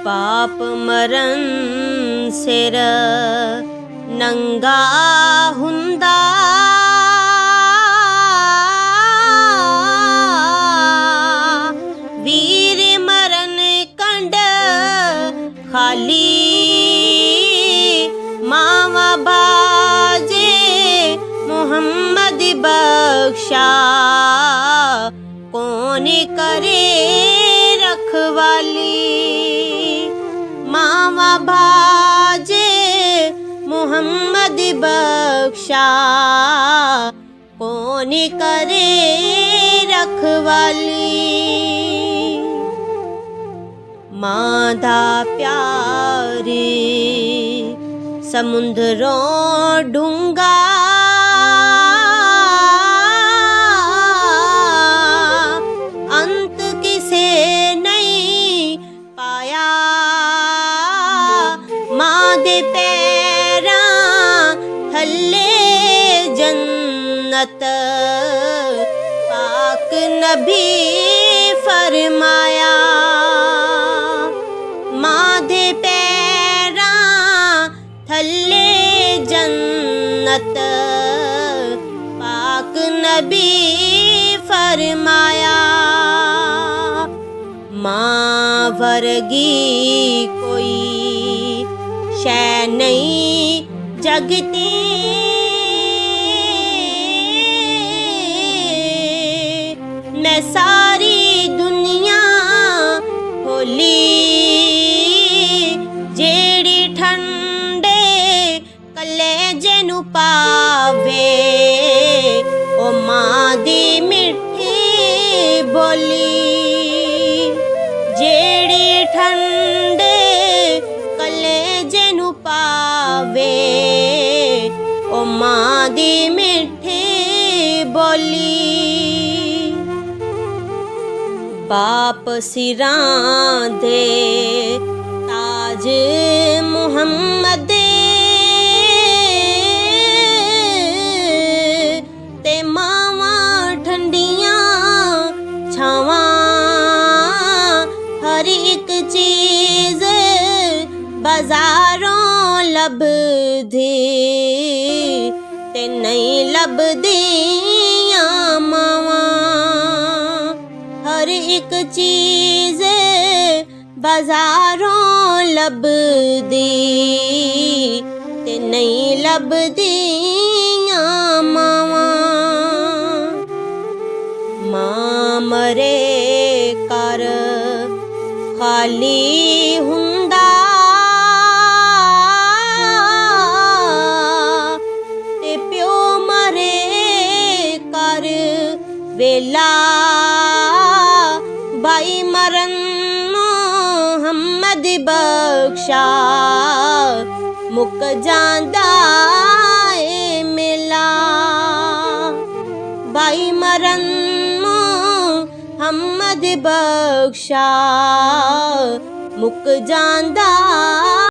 पाप मरण सिर नंगा हुंदा, वीर मरण कंड खाली, मावा बाजे मुहम्मद बख्शा, कौन करे रखवाली। मावा बाजे मुहम्मद बख्शा, कौन करे रखवाली। मां दा प्यार समुंदरों डूंगा, अंत किसे नहीं पाया। मां दे पैरां थल्ले जन्नत, पाक नबी फरमाया। मां दे पैरां थल्ले जन्नत, पाक नबी फरमाया। मां वर्गी कोई शै नहीं जगती, मैं सारी दुनिया खोली। जेड़ी ठंडे कलेजे नू पावे, ओ मां दी मिठी बोली। जेड़ी ठंडे कलेजे नू पावे, ओ मां दी मिठी बोली। बाप सिरां दे ताज मुहम्मद, ते मावां ठंडियां छावां। हर एक चीज बाजारों लभदी, ते नहीं लभदियां मावां। हर एक चीज बाजारों लभदी, ते नहीं लभदियां मावां। मां मरे कर खाली हुंदा, ते प्यो मरे कर वेला। भाई मरण मुहम्मद बख्शा, मुक जांदा ए मेला। भाई मरण मुहम्मद बख्शा, मुक जांदा